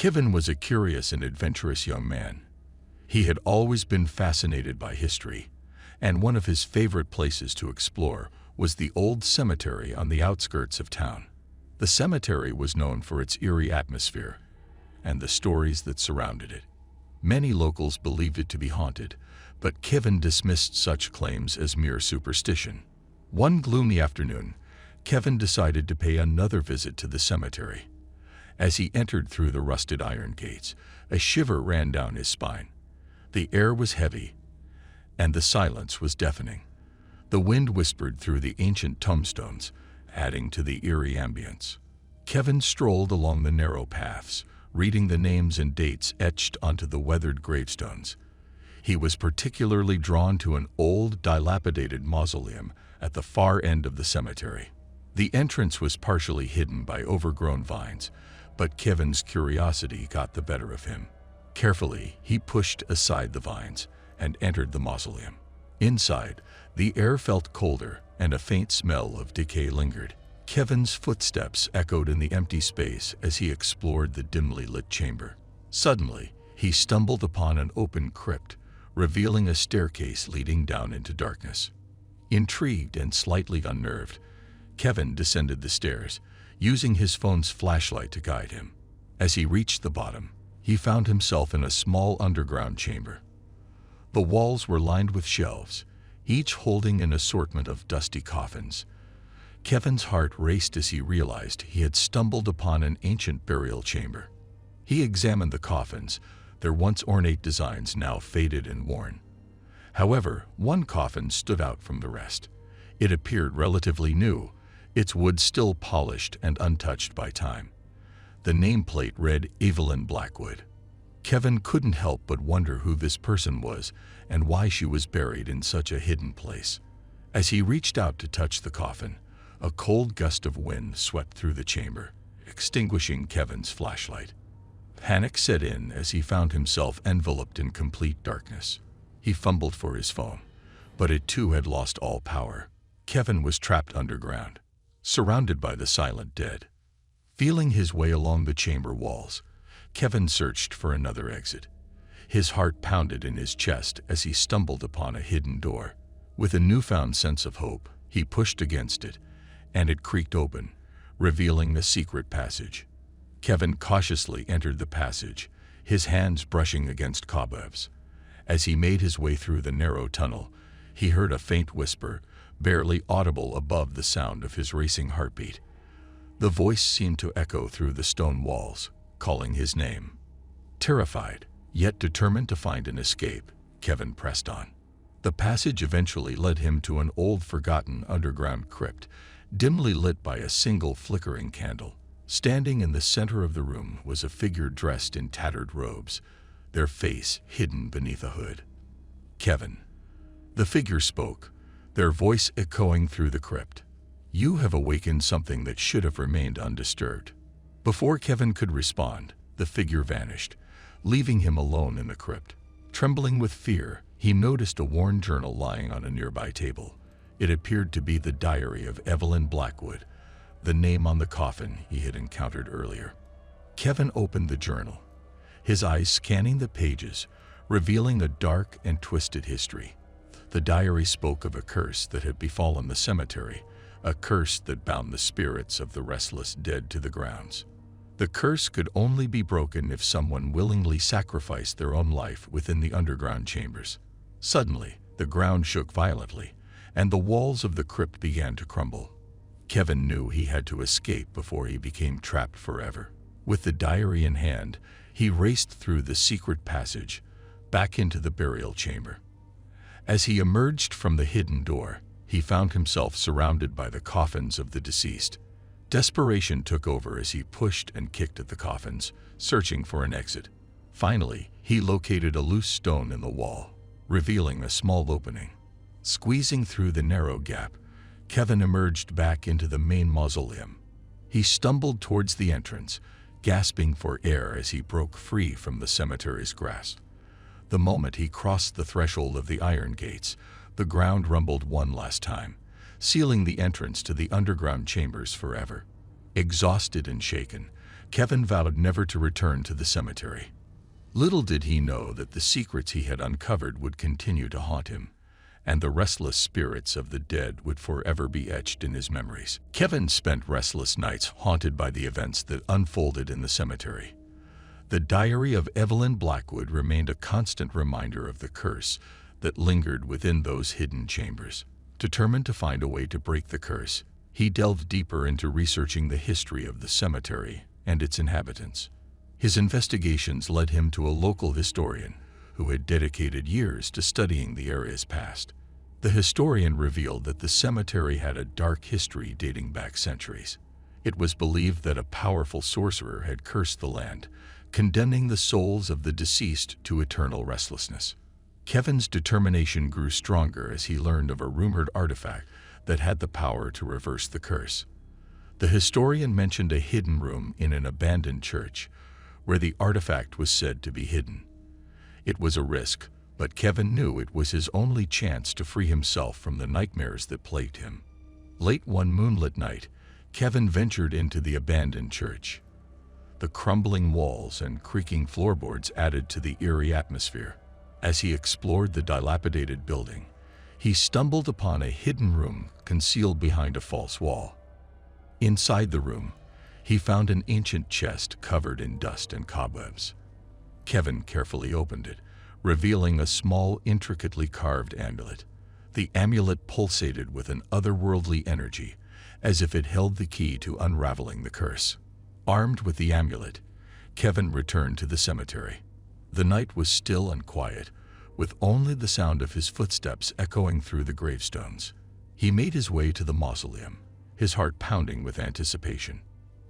Kevin was a curious and adventurous young man. He had always been fascinated by history, and one of his favorite places to explore was the old cemetery on the outskirts of town. The cemetery was known for its eerie atmosphere and the stories that surrounded it. Many locals believed it to be haunted, but Kevin dismissed such claims as mere superstition. One gloomy afternoon, Kevin decided to pay another visit to the cemetery. As he entered through the rusted iron gates, a shiver ran down his spine. The air was heavy, and the silence was deafening. The wind whispered through the ancient tombstones, adding to the eerie ambience. Kevin strolled along the narrow paths, reading the names and dates etched onto the weathered gravestones. He was particularly drawn to an old, dilapidated mausoleum at the far end of the cemetery. The entrance was partially hidden by overgrown vines, but Kevin's curiosity got the better of him. Carefully, he pushed aside the vines and entered the mausoleum. Inside, the air felt colder and a faint smell of decay lingered. Kevin's footsteps echoed in the empty space as he explored the dimly lit chamber. Suddenly, he stumbled upon an open crypt, revealing a staircase leading down into darkness. Intrigued and slightly unnerved, Kevin descended the stairs, using his phone's flashlight to guide him. As he reached the bottom, he found himself in a small underground chamber. The walls were lined with shelves, each holding an assortment of dusty coffins. Kevin's heart raced as he realized he had stumbled upon an ancient burial chamber. He examined the coffins, their once ornate designs now faded and worn. However, one coffin stood out from the rest. It appeared relatively new, its wood still polished and untouched by time. The nameplate read Evelyn Blackwood. Kevin couldn't help but wonder who this person was and why she was buried in such a hidden place. As he reached out to touch the coffin, a cold gust of wind swept through the chamber, extinguishing Kevin's flashlight. Panic set in as he found himself enveloped in complete darkness. He fumbled for his phone, but it too had lost all power. Kevin was trapped underground, surrounded by the silent dead. Feeling his way along the chamber walls, Kevin searched for another exit. His heart pounded in his chest as he stumbled upon a hidden door. With a newfound sense of hope, he pushed against it, and it creaked open, revealing a secret passage. Kevin cautiously entered the passage, his hands brushing against cobwebs. As he made his way through the narrow tunnel, he heard a faint whisper, barely audible above the sound of his racing heartbeat. The voice seemed to echo through the stone walls, calling his name. Terrified, yet determined to find an escape, Kevin pressed on. The passage eventually led him to an old, forgotten underground crypt, dimly lit by a single flickering candle. Standing in the center of the room was a figure dressed in tattered robes, their face hidden beneath a hood. Kevin. The figure spoke, their voice echoing through the crypt. You have awakened something that should have remained undisturbed. Before Kevin could respond, the figure vanished, leaving him alone in the crypt. Trembling with fear, he noticed a worn journal lying on a nearby table. It appeared to be the diary of Evelyn Blackwood, the name on the coffin he had encountered earlier. Kevin opened the journal, his eyes scanning the pages, revealing a dark and twisted history. The diary spoke of a curse that had befallen the cemetery, a curse that bound the spirits of the restless dead to the grounds. The curse could only be broken if someone willingly sacrificed their own life within the underground chambers. Suddenly, the ground shook violently, and the walls of the crypt began to crumble. Kevin knew he had to escape before he became trapped forever. With the diary in hand, he raced through the secret passage, back into the burial chamber. As he emerged from the hidden door, he found himself surrounded by the coffins of the deceased. Desperation took over as he pushed and kicked at the coffins, searching for an exit. Finally, he located a loose stone in the wall, revealing a small opening. Squeezing through the narrow gap, Kevin emerged back into the main mausoleum. He stumbled towards the entrance, gasping for air as he broke free from the cemetery's grasp. The moment he crossed the threshold of the iron gates, the ground rumbled one last time, sealing the entrance to the underground chambers forever. Exhausted and shaken, Kevin vowed never to return to the cemetery. Little did he know that the secrets he had uncovered would continue to haunt him, and the restless spirits of the dead would forever be etched in his memories. Kevin spent restless nights haunted by the events that unfolded in the cemetery. The diary of Evelyn Blackwood remained a constant reminder of the curse that lingered within those hidden chambers. Determined to find a way to break the curse, he delved deeper into researching the history of the cemetery and its inhabitants. His investigations led him to a local historian who had dedicated years to studying the area's past. The historian revealed that the cemetery had a dark history dating back centuries. It was believed that a powerful sorcerer had cursed the land, condemning the souls of the deceased to eternal restlessness. Kevin's determination grew stronger as he learned of a rumored artifact that had the power to reverse the curse. The historian mentioned a hidden room in an abandoned church, where the artifact was said to be hidden. It was a risk, but Kevin knew it was his only chance to free himself from the nightmares that plagued him. Late one moonlit night, Kevin ventured into the abandoned church. The crumbling walls and creaking floorboards added to the eerie atmosphere. As he explored the dilapidated building, he stumbled upon a hidden room concealed behind a false wall. Inside the room, he found an ancient chest covered in dust and cobwebs. Kevin carefully opened it, revealing a small, intricately carved amulet. The amulet pulsated with an otherworldly energy, as if it held the key to unraveling the curse. Armed with the amulet, Kevin returned to the cemetery. The night was still and quiet, with only the sound of his footsteps echoing through the gravestones. He made his way to the mausoleum, his heart pounding with anticipation.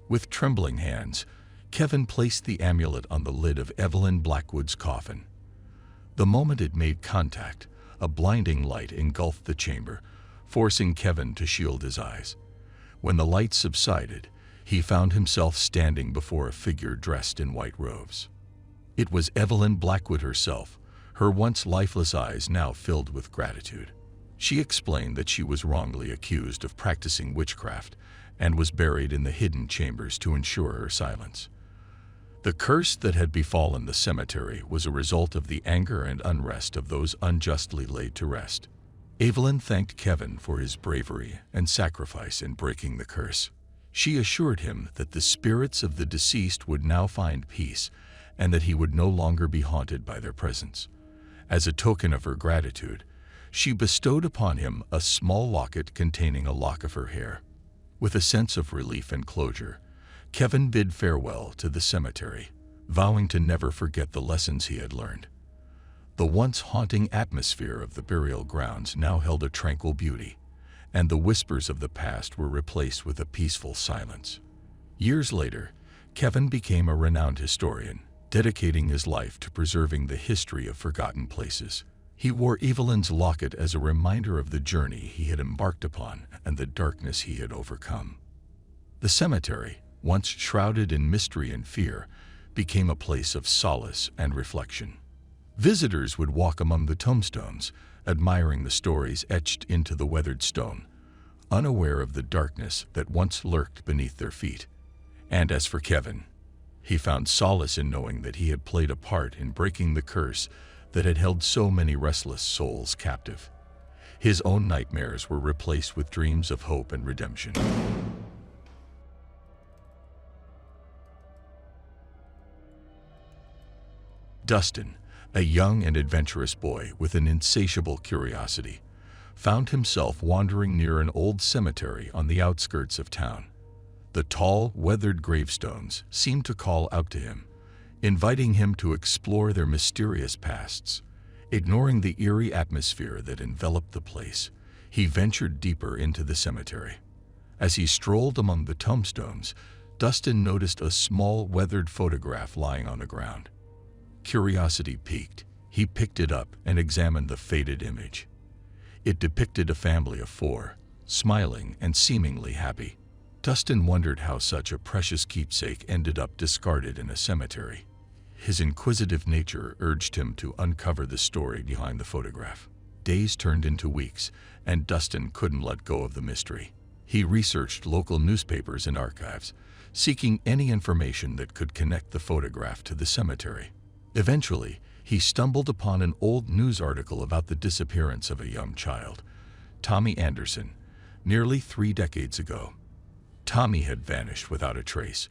With trembling hands, Kevin placed the amulet on the lid of Evelyn Blackwood's coffin. The moment it made contact, a blinding light engulfed the chamber, forcing Kevin to shield his eyes. When the light subsided, he found himself standing before a figure dressed in white robes. It was Evelyn Blackwood herself, her once lifeless eyes now filled with gratitude. She explained that she was wrongly accused of practicing witchcraft and was buried in the hidden chambers to ensure her silence. The curse that had befallen the cemetery was a result of the anger and unrest of those unjustly laid to rest. Evelyn thanked Kevin for his bravery and sacrifice in breaking the curse. She assured him that the spirits of the deceased would now find peace and that he would no longer be haunted by their presence. As a token of her gratitude, she bestowed upon him a small locket containing a lock of her hair. With a sense of relief and closure, Kevin bid farewell to the cemetery, vowing to never forget the lessons he had learned. The once haunting atmosphere of the burial grounds now held a tranquil beauty, and the whispers of the past were replaced with a peaceful silence. Years later, Kevin became a renowned historian, dedicating his life to preserving the history of forgotten places. He wore Evelyn's locket as a reminder of the journey he had embarked upon and the darkness he had overcome. The cemetery, once shrouded in mystery and fear, became a place of solace and reflection. Visitors would walk among the tombstones, admiring the stories etched into the weathered stone, unaware of the darkness that once lurked beneath their feet. And as for Kevin, he found solace in knowing that he had played a part in breaking the curse that had held so many restless souls captive. His own nightmares were replaced with dreams of hope and redemption. Dustin, a young and adventurous boy with an insatiable curiosity, found himself wandering near an old cemetery on the outskirts of town. The tall, weathered gravestones seemed to call out to him, inviting him to explore their mysterious pasts. Ignoring the eerie atmosphere that enveloped the place, he ventured deeper into the cemetery. As he strolled among the tombstones, Dustin noticed a small, weathered photograph lying on the ground. Curiosity piqued. He picked it up and examined the faded image. It depicted a family of four, smiling and seemingly happy. Dustin wondered how such a precious keepsake ended up discarded in a cemetery. His inquisitive nature urged him to uncover the story behind the photograph. Days turned into weeks, and Dustin couldn't let go of the mystery. He researched local newspapers and archives, seeking any information that could connect the photograph to the cemetery. Eventually, he stumbled upon an old news article about the disappearance of a young child, Tommy Anderson, nearly 3 decades ago. Tommy had vanished without a trace,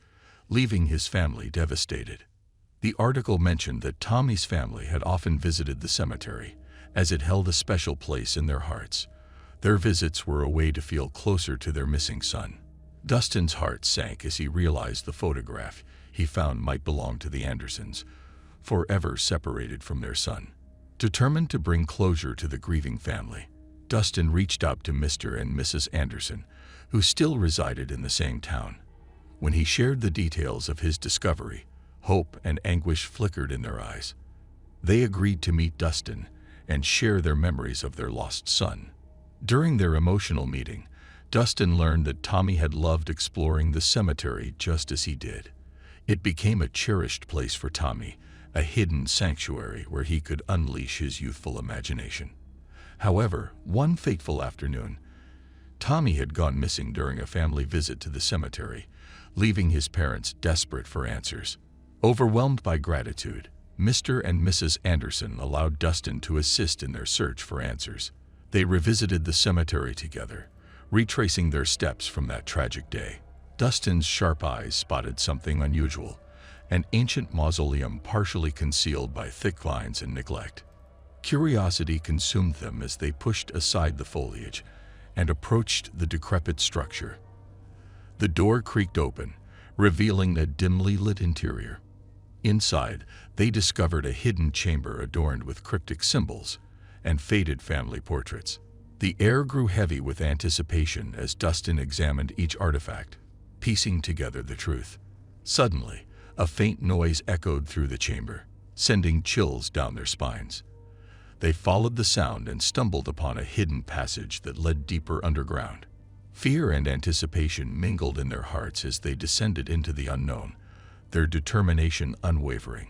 leaving his family devastated. The article mentioned that Tommy's family had often visited the cemetery, as it held a special place in their hearts. Their visits were a way to feel closer to their missing son. Dustin's heart sank as he realized the photograph he found might belong to the Andersons, forever separated from their son. Determined to bring closure to the grieving family, Dustin reached out to Mr. and Mrs. Anderson, who still resided in the same town. When he shared the details of his discovery, hope and anguish flickered in their eyes. They agreed to meet Dustin and share their memories of their lost son. During their emotional meeting, Dustin learned that Tommy had loved exploring the cemetery just as he did. It became a cherished place for Tommy, a hidden sanctuary where he could unleash his youthful imagination. However, one fateful afternoon, Tommy had gone missing during a family visit to the cemetery, leaving his parents desperate for answers. Overwhelmed by gratitude, Mr. and Mrs. Anderson allowed Dustin to assist in their search for answers. They revisited the cemetery together, retracing their steps from that tragic day. Dustin's sharp eyes spotted something unusual, an ancient mausoleum partially concealed by thick vines and neglect. Curiosity consumed them as they pushed aside the foliage and approached the decrepit structure. The door creaked open, revealing a dimly lit interior. Inside, they discovered a hidden chamber adorned with cryptic symbols and faded family portraits. The air grew heavy with anticipation as Dustin examined each artifact, piecing together the truth. Suddenly, a faint noise echoed through the chamber, sending chills down their spines. They followed the sound and stumbled upon a hidden passage that led deeper underground. Fear and anticipation mingled in their hearts as they descended into the unknown, their determination unwavering.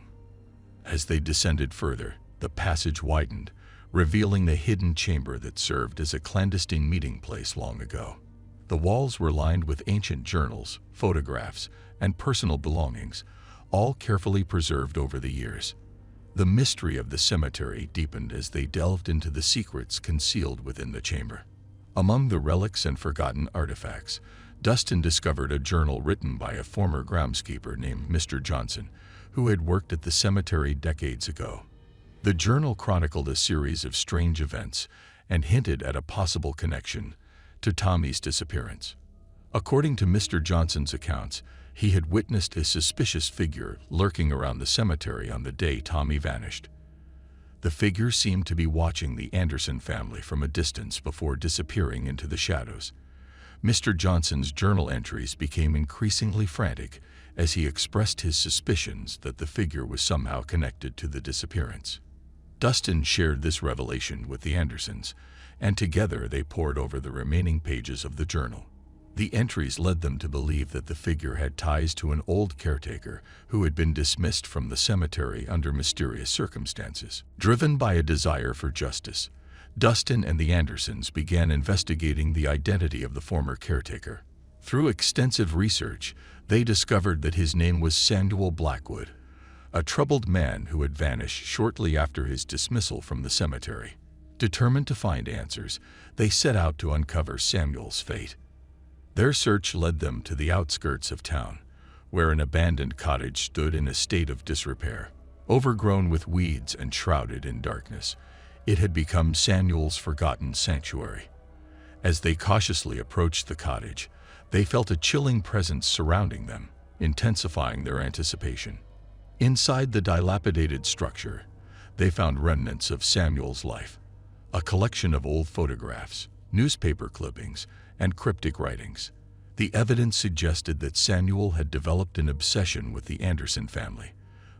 As they descended further, the passage widened, revealing the hidden chamber that served as a clandestine meeting place long ago. The walls were lined with ancient journals, photographs, and personal belongings, all carefully preserved over the years. The mystery of the cemetery deepened as they delved into the secrets concealed within the chamber. Among the relics and forgotten artifacts, Dustin discovered a journal written by a former groundskeeper named Mr. Johnson, who had worked at the cemetery decades ago. The journal chronicled a series of strange events and hinted at a possible connection to Tommy's disappearance. According to Mr. Johnson's accounts, he had witnessed a suspicious figure lurking around the cemetery on the day Tommy vanished. The figure seemed to be watching the Anderson family from a distance before disappearing into the shadows. Mr. Johnson's journal entries became increasingly frantic as he expressed his suspicions that the figure was somehow connected to the disappearance. Dustin shared this revelation with the Andersons, and together they pored over the remaining pages of the journal. The entries led them to believe that the figure had ties to an old caretaker who had been dismissed from the cemetery under mysterious circumstances. Driven by a desire for justice, Dustin and the Andersons began investigating the identity of the former caretaker. Through extensive research, they discovered that his name was Samuel Blackwood, a troubled man who had vanished shortly after his dismissal from the cemetery. Determined to find answers, they set out to uncover Samuel's fate. Their search led them to the outskirts of town, where an abandoned cottage stood in a state of disrepair. Overgrown with weeds and shrouded in darkness, it had become Samuel's forgotten sanctuary. As they cautiously approached the cottage, they felt a chilling presence surrounding them, intensifying their anticipation. Inside the dilapidated structure, they found remnants of Samuel's life, a collection of old photographs, newspaper clippings, and cryptic writings. The evidence suggested that Samuel had developed an obsession with the Anderson family,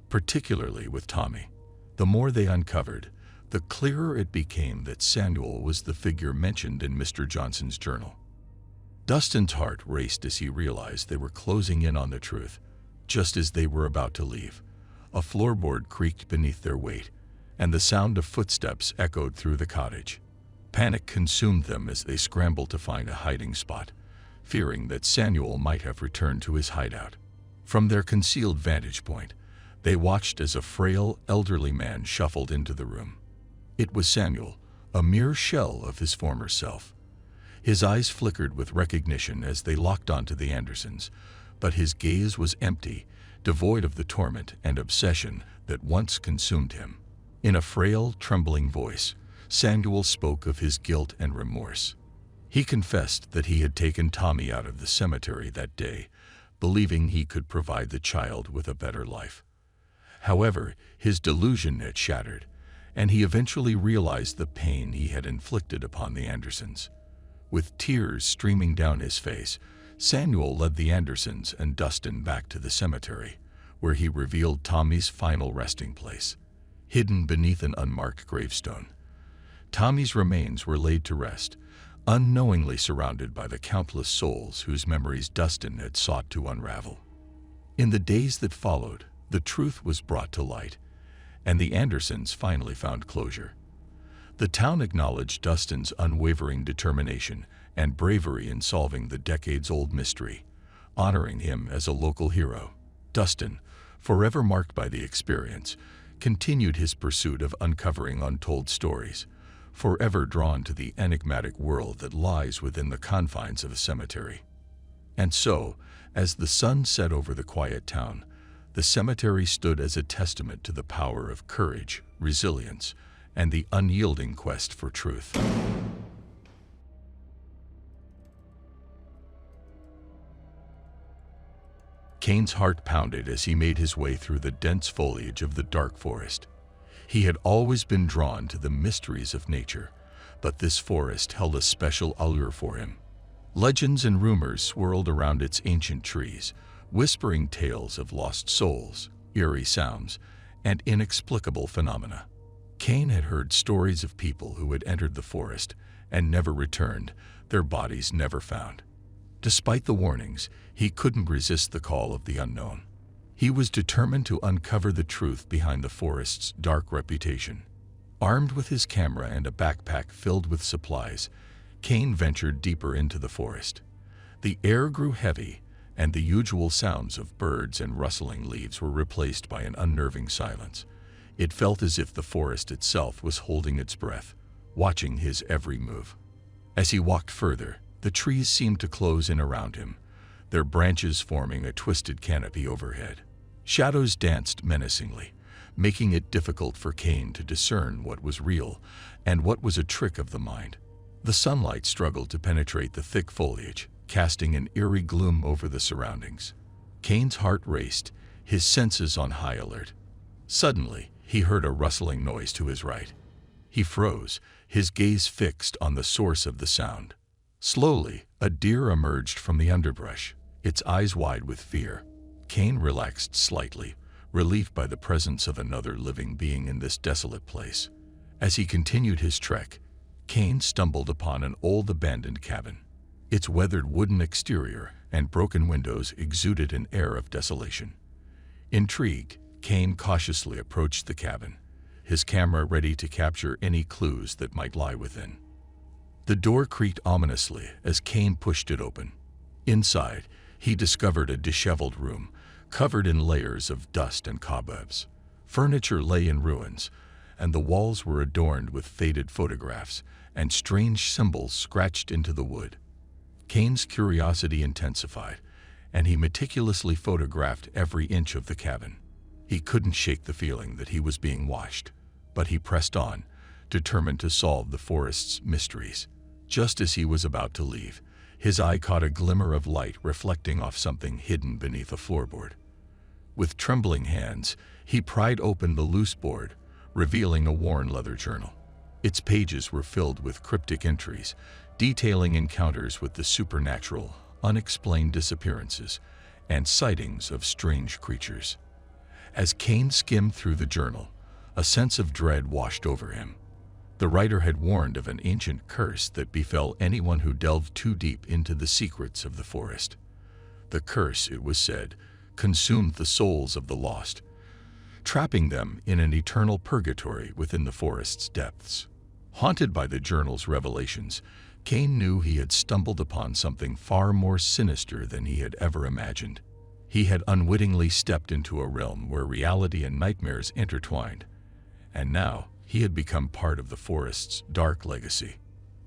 particularly with Tommy. The more they uncovered, the clearer it became that Samuel was the figure mentioned in Mr. Johnson's journal. Dustin's heart raced as he realized they were closing in on the truth. Just as they were about to leave, a floorboard creaked beneath their weight, and the sound of footsteps echoed through the cottage. Panic consumed them as they scrambled to find a hiding spot, fearing that Samuel might have returned to his hideout. From their concealed vantage point, they watched as a frail, elderly man shuffled into the room. It was Samuel, a mere shell of his former self. His eyes flickered with recognition as they locked onto the Andersons, but his gaze was empty, devoid of the torment and obsession that once consumed him. In a frail, trembling voice, Samuel spoke of his guilt and remorse. He confessed that he had taken Tommy out of the cemetery that day, believing he could provide the child with a better life. However, his delusion had shattered, and he eventually realized the pain he had inflicted upon the Andersons. With tears streaming down his face, Samuel led the Andersons and Dustin back to the cemetery, where he revealed Tommy's final resting place, hidden beneath an unmarked gravestone. Tommy's remains were laid to rest, unknowingly surrounded by the countless souls whose memories Dustin had sought to unravel. In the days that followed, the truth was brought to light, and the Andersons finally found closure. The town acknowledged Dustin's unwavering determination and bravery in solving the decades-old mystery, honoring him as a local hero. Dustin, forever marked by the experience, continued his pursuit of uncovering untold stories, forever drawn to the enigmatic world that lies within the confines of a cemetery. And so, as the sun set over the quiet town, the cemetery stood as a testament to the power of courage, resilience, and the unyielding quest for truth. Kane's heart pounded as he made his way through the dense foliage of the dark forest. He had always been drawn to the mysteries of nature, but this forest held a special allure for him. Legends and rumors swirled around its ancient trees, whispering tales of lost souls, eerie sounds, and inexplicable phenomena. Kane had heard stories of people who had entered the forest and never returned, their bodies never found. Despite the warnings, he couldn't resist the call of the unknown. He was determined to uncover the truth behind the forest's dark reputation. Armed with his camera and a backpack filled with supplies, Kane ventured deeper into the forest. The air grew heavy, and the usual sounds of birds and rustling leaves were replaced by an unnerving silence. It felt as if the forest itself was holding its breath, watching his every move. As he walked further, the trees seemed to close in around him, their branches forming a twisted canopy overhead. Shadows danced menacingly, making it difficult for Kane to discern what was real and what was a trick of the mind. The sunlight struggled to penetrate the thick foliage, casting an eerie gloom over the surroundings. Kane's heart raced, his senses on high alert. Suddenly, he heard a rustling noise to his right. He froze, his gaze fixed on the source of the sound. Slowly, a deer emerged from the underbrush, its eyes wide with fear. Kane relaxed slightly, relieved by the presence of another living being in this desolate place. As he continued his trek, Kane stumbled upon an old abandoned cabin. Its weathered wooden exterior and broken windows exuded an air of desolation. Intrigued, Kane cautiously approached the cabin, his camera ready to capture any clues that might lie within. The door creaked ominously as Kane pushed it open. Inside, he discovered a disheveled room, covered in layers of dust and cobwebs. Furniture lay in ruins, and the walls were adorned with faded photographs and strange symbols scratched into the wood. Kane's curiosity intensified, and he meticulously photographed every inch of the cabin. He couldn't shake the feeling that he was being watched, but he pressed on, determined to solve the forest's mysteries. Just as he was about to leave, his eye caught a glimmer of light reflecting off something hidden beneath a floorboard. With trembling hands, he pried open the loose board, revealing a worn leather journal. Its pages were filled with cryptic entries, detailing encounters with the supernatural, unexplained disappearances, and sightings of strange creatures. As Kane skimmed through the journal, a sense of dread washed over him. The writer had warned of an ancient curse that befell anyone who delved too deep into the secrets of the forest. The curse, it was said, consumed the souls of the lost, trapping them in an eternal purgatory within the forest's depths. Haunted by the journal's revelations, Cain knew he had stumbled upon something far more sinister than he had ever imagined. He had unwittingly stepped into a realm where reality and nightmares intertwined, and now he had become part of the forest's dark legacy.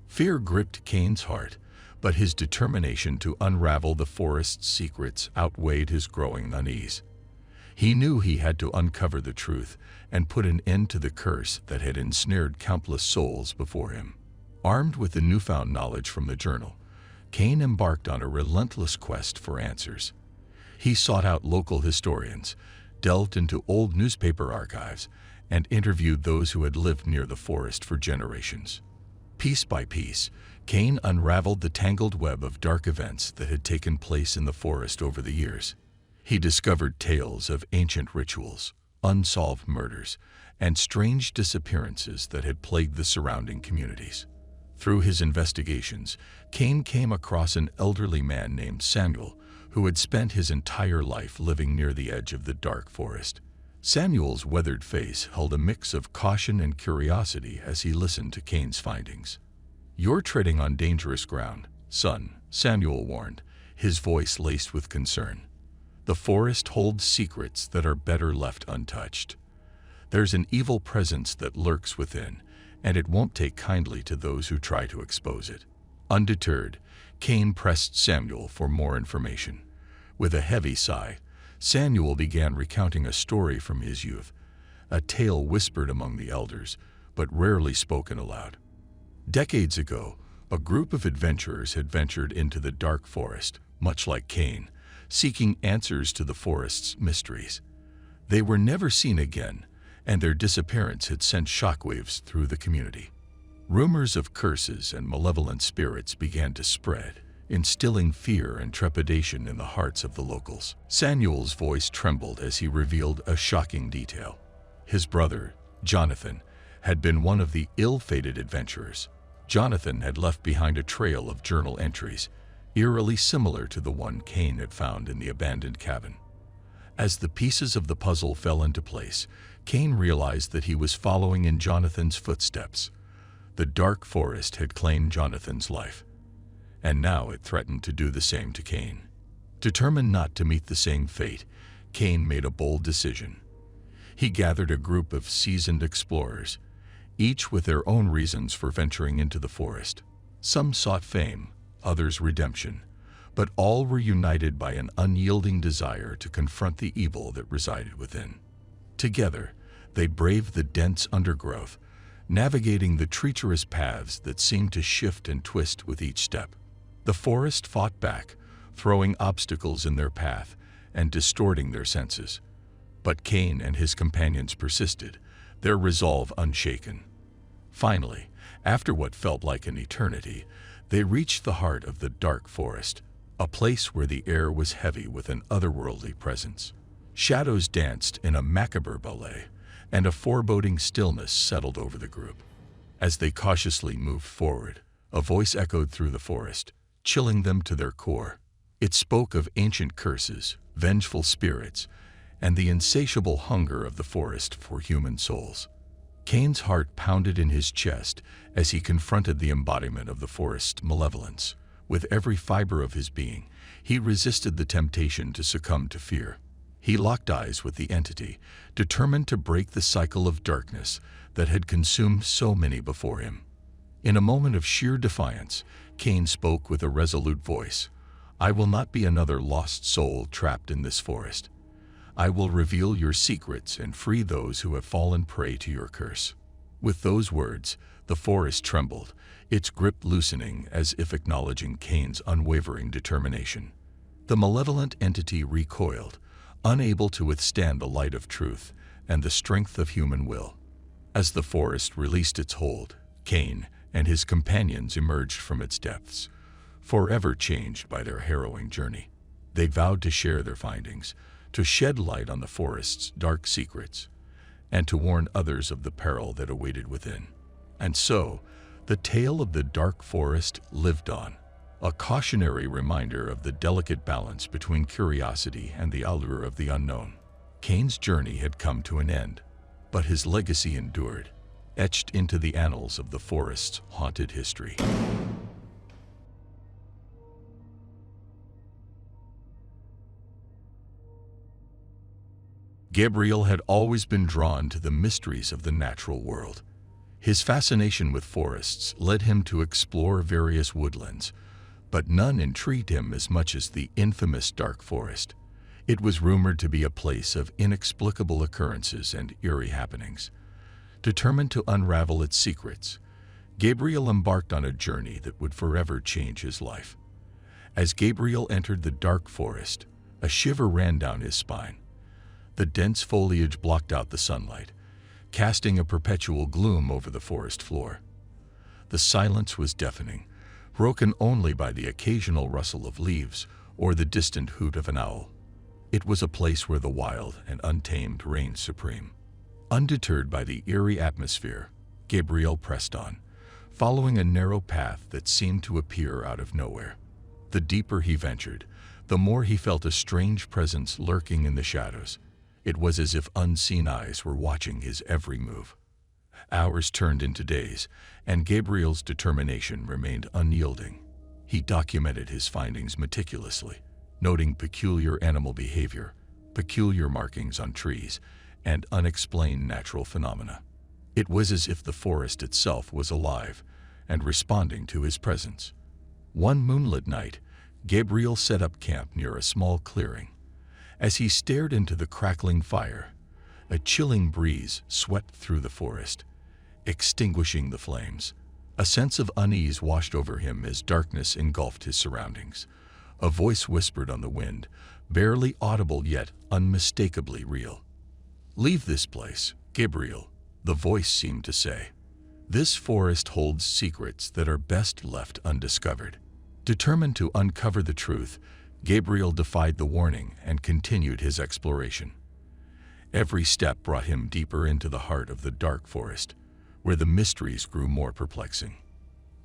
Fear gripped Cain's heart, but his determination to unravel the forest's secrets outweighed his growing unease. He knew he had to uncover the truth and put an end to the curse that had ensnared countless souls before him. Armed with the newfound knowledge from the journal, Cain embarked on a relentless quest for answers. He sought out local historians, delved into old newspaper archives, and interviewed those who had lived near the forest for generations. Piece by piece, Cain unraveled the tangled web of dark events that had taken place in the forest over the years. He discovered tales of ancient rituals, unsolved murders, and strange disappearances that had plagued the surrounding communities. Through his investigations, Cain came across an elderly man named Samuel, who had spent his entire life living near the edge of the dark forest. Samuel's weathered face held a mix of caution and curiosity as he listened to Cain's findings. "You're treading on dangerous ground, son," Samuel warned, his voice laced with concern. "The forest holds secrets that are better left untouched. There's an evil presence that lurks within, and it won't take kindly to those who try to expose it." Undeterred, Cain pressed Samuel for more information. With a heavy sigh, Samuel began recounting a story from his youth, a tale whispered among the elders, but rarely spoken aloud. Decades ago, a group of adventurers had ventured into the dark forest, much like Cain, seeking answers to the forest's mysteries. They were never seen again, and their disappearance had sent shockwaves through the community. Rumors of curses and malevolent spirits began to spread, instilling fear and trepidation in the hearts of the locals. Samuel's voice trembled as he revealed a shocking detail. His brother, Jonathan, had been one of the ill-fated adventurers. Jonathan had left behind a trail of journal entries, eerily similar to the one Cain had found in the abandoned cabin. As the pieces of the puzzle fell into place, Cain realized that he was following in Jonathan's footsteps. The dark forest had claimed Jonathan's life, and now it threatened to do the same to Cain. Determined not to meet the same fate, Cain made a bold decision. He gathered a group of seasoned explorers, each with their own reasons for venturing into the forest. Some sought fame, others redemption, but all were united by an unyielding desire to confront the evil that resided within. Together, they braved the dense undergrowth, navigating the treacherous paths that seemed to shift and twist with each step. The forest fought back, throwing obstacles in their path and distorting their senses. But Cain and his companions persisted, their resolve unshaken. Finally, after what felt like an eternity, they reached the heart of the dark forest, a place where the air was heavy with an otherworldly presence. Shadows danced in a macabre ballet, and a foreboding stillness settled over the group. As they cautiously moved forward, a voice echoed through the forest, chilling them to their core. It spoke of ancient curses, vengeful spirits, and the insatiable hunger of the forest for human souls. Cain's heart pounded in his chest as he confronted the embodiment of the forest's malevolence. With every fiber of his being, he resisted the temptation to succumb to fear. He locked eyes with the entity, determined to break the cycle of darkness that had consumed so many before him. In a moment of sheer defiance, Cain spoke with a resolute voice. "I will not be another lost soul trapped in this forest. I will reveal your secrets and free those who have fallen prey to your curse." With those words, the forest trembled, its grip loosening as if acknowledging Cain's unwavering determination. The malevolent entity recoiled, unable to withstand the light of truth and the strength of human will. As the forest released its hold, Cain and his companions emerged from its depths, forever changed by their harrowing journey. They vowed to share their findings, to shed light on the forest's dark secrets, and to warn others of the peril that awaited within. And so, the tale of the dark forest lived on, a cautionary reminder of the delicate balance between curiosity and the allure of the unknown. Cain's journey had come to an end, but his legacy endured, etched into the annals of the forest's haunted history. Gabriel had always been drawn to the mysteries of the natural world. His fascination with forests led him to explore various woodlands, but none intrigued him as much as the infamous dark forest. It was rumored to be a place of inexplicable occurrences and eerie happenings. Determined to unravel its secrets, Gabriel embarked on a journey that would forever change his life. As Gabriel entered the dark forest, a shiver ran down his spine. The dense foliage blocked out the sunlight, casting a perpetual gloom over the forest floor. The silence was deafening, broken only by the occasional rustle of leaves or the distant hoot of an owl. It was a place where the wild and untamed reigned supreme. Undeterred by the eerie atmosphere, Gabriel pressed on, following a narrow path that seemed to appear out of nowhere. The deeper he ventured, the more he felt a strange presence lurking in the shadows. It was as if unseen eyes were watching his every move. Hours turned into days, and Gabriel's determination remained unyielding. He documented his findings meticulously, noting peculiar animal behavior, peculiar markings on trees, and unexplained natural phenomena. It was as if the forest itself was alive and responding to his presence. One moonlit night, Gabriel set up camp near a small clearing. As he stared into the crackling fire, a chilling breeze swept through the forest, extinguishing the flames. A sense of unease washed over him as darkness engulfed his surroundings. A voice whispered on the wind, barely audible yet unmistakably real. "Leave this place, Gabriel," the voice seemed to say. "This forest holds secrets that are best left undiscovered." Determined to uncover the truth, Gabriel defied the warning and continued his exploration. Every step brought him deeper into the heart of the dark forest, where the mysteries grew more perplexing.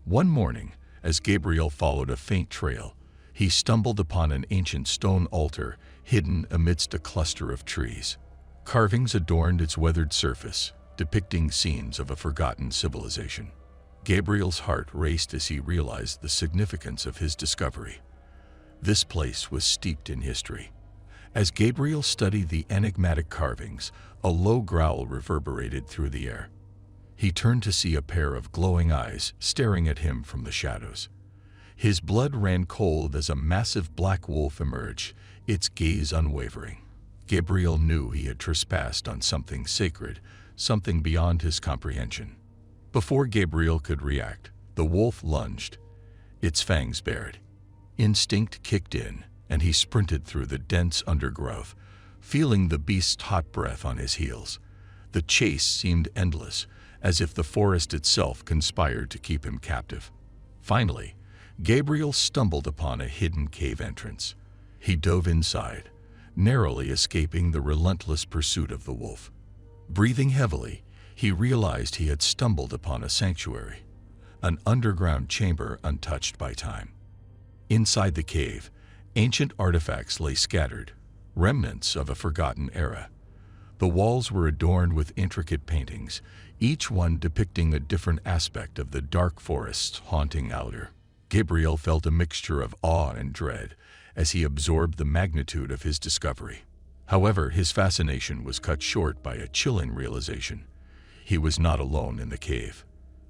One morning, as Gabriel followed a faint trail, he stumbled upon an ancient stone altar hidden amidst a cluster of trees. Carvings adorned its weathered surface, depicting scenes of a forgotten civilization. Gabriel's heart raced as he realized the significance of his discovery. This place was steeped in history. As Gabriel studied the enigmatic carvings, a low growl reverberated through the air. He turned to see a pair of glowing eyes staring at him from the shadows. His blood ran cold as a massive black wolf emerged, its gaze unwavering. Gabriel knew he had trespassed on something sacred, something beyond his comprehension. Before Gabriel could react, the wolf lunged, its fangs bared. Instinct kicked in, and he sprinted through the dense undergrowth, feeling the beast's hot breath on his heels. The chase seemed endless, as if the forest itself conspired to keep him captive. Finally, Gabriel stumbled upon a hidden cave entrance. He dove inside, narrowly escaping the relentless pursuit of the wolf. Breathing heavily, he realized he had stumbled upon a sanctuary, an underground chamber untouched by time. Inside the cave, ancient artifacts lay scattered, remnants of a forgotten era. The walls were adorned with intricate paintings, each one depicting a different aspect of the dark forest's haunting outer. Gabriel felt a mixture of awe and dread as he absorbed the magnitude of his discovery. However, his fascination was cut short by a chilling realization. He was not alone in the cave.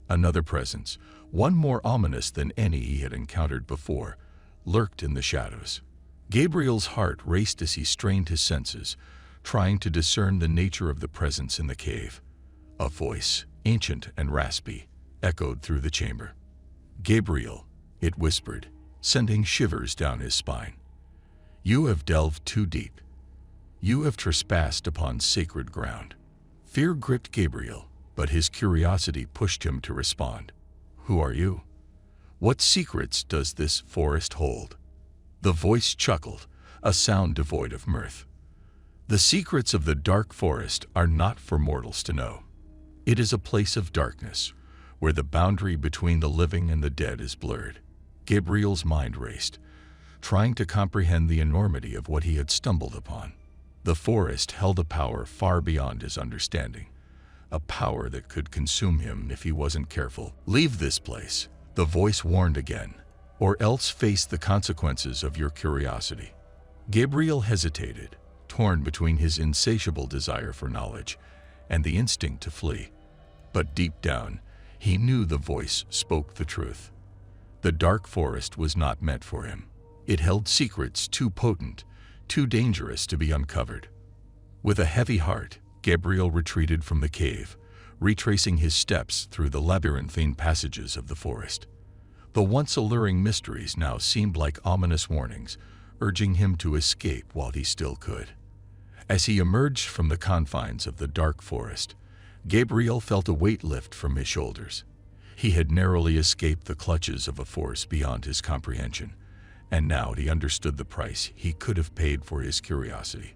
Another presence, one more ominous than any he had encountered before, lurked in the shadows. Gabriel's heart raced as he strained his senses, trying to discern the nature of the presence in the cave. A voice, ancient and raspy, echoed through the chamber. "Gabriel," it whispered, sending shivers down his spine. "You have delved too deep. You have trespassed upon sacred ground." Fear gripped Gabriel, but his curiosity pushed him to respond. "Who are you? What secrets does this forest hold?" The voice chuckled, a sound devoid of mirth. "The secrets of the dark forest are not for mortals to know. It is a place of darkness, where the boundary between the living and the dead is blurred." Gabriel's mind raced, trying to comprehend the enormity of what he had stumbled upon. The forest held a power far beyond his understanding, a power that could consume him if he wasn't careful. "Leave this place," the voice warned again, "or else face the consequences of your curiosity." Gabriel hesitated, torn between his insatiable desire for knowledge and the instinct to flee. But deep down, he knew the voice spoke the truth. The dark forest was not meant for him. It held secrets too potent, too dangerous to be uncovered. With a heavy heart, Gabriel retreated from the cave, retracing his steps through the labyrinthine passages of the forest. The once alluring mysteries now seemed like ominous warnings, urging him to escape while he still could. As he emerged from the confines of the dark forest, Gabriel felt a weight lift from his shoulders. He had narrowly escaped the clutches of a force beyond his comprehension, and now he understood the price he could have paid for his curiosity.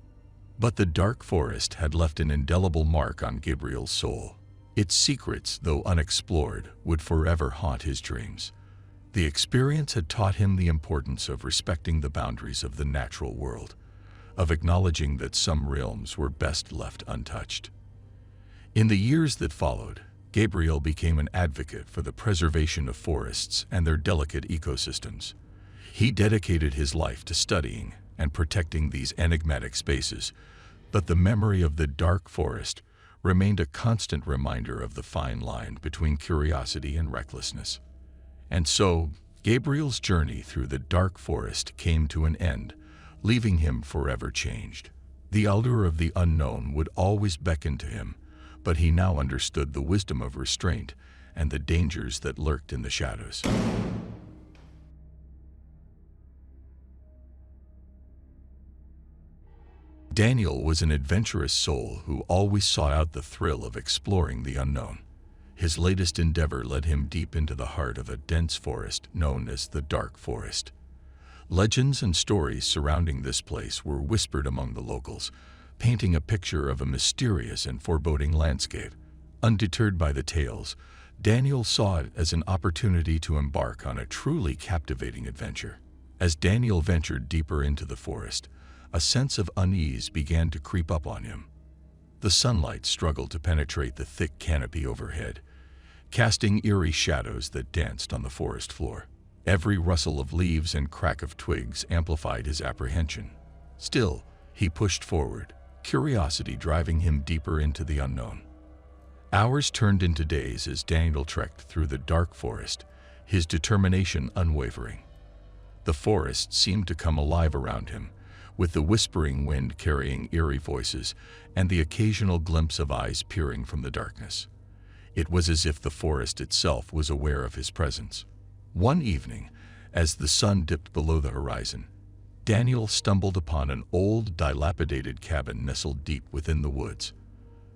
But the dark forest had left an indelible mark on Gabriel's soul. Its secrets, though unexplored, would forever haunt his dreams. The experience had taught him the importance of respecting the boundaries of the natural world, of acknowledging that some realms were best left untouched. In the years that followed, Gabriel became an advocate for the preservation of forests and their delicate ecosystems. He dedicated his life to studying and protecting these enigmatic spaces, but the memory of the dark forest remained a constant reminder of the fine line between curiosity and recklessness. And so, Gabriel's journey through the dark forest came to an end, leaving him forever changed. The allure of the unknown would always beckon to him, but he now understood the wisdom of restraint and the dangers that lurked in the shadows. Daniel was an adventurous soul who always sought out the thrill of exploring the unknown. His latest endeavor led him deep into the heart of a dense forest known as the Dark Forest. Legends and stories surrounding this place were whispered among the locals, painting a picture of a mysterious and foreboding landscape. Undeterred by the tales, Daniel saw it as an opportunity to embark on a truly captivating adventure. As Daniel ventured deeper into the forest, a sense of unease began to creep up on him. The sunlight struggled to penetrate the thick canopy overhead, casting eerie shadows that danced on the forest floor. Every rustle of leaves and crack of twigs amplified his apprehension. Still, he pushed forward, curiosity driving him deeper into the unknown. Hours turned into days as Daniel trekked through the dark forest, his determination unwavering. The forest seemed to come alive around him, with the whispering wind carrying eerie voices and the occasional glimpse of eyes peering from the darkness. It was as if the forest itself was aware of his presence. One evening, as the sun dipped below the horizon, Daniel stumbled upon an old, dilapidated cabin nestled deep within the woods.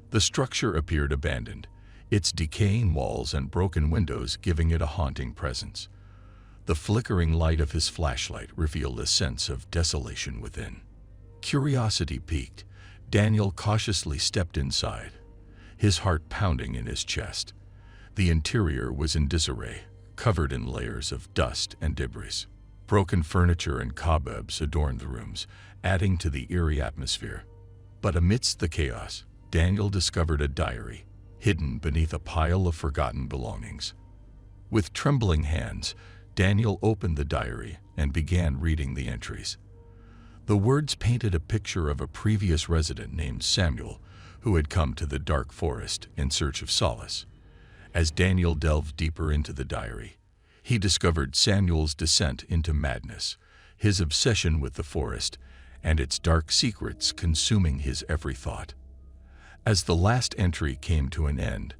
The structure appeared abandoned, its decaying walls and broken windows giving it a haunting presence. The flickering light of his flashlight revealed a sense of desolation within. Curiosity piqued, Daniel cautiously stepped inside, his heart pounding in his chest. The interior was in disarray, covered in layers of dust and debris. Broken furniture and cobwebs adorned the rooms, adding to the eerie atmosphere. But amidst the chaos, Daniel discovered a diary, hidden beneath a pile of forgotten belongings. With trembling hands, Daniel opened the diary and began reading the entries. The words painted a picture of a previous resident named Samuel, who had come to the dark forest in search of solace. As Daniel delved deeper into the diary, he discovered Samuel's descent into madness, his obsession with the forest, and its dark secrets consuming his every thought. As the last entry came to an end,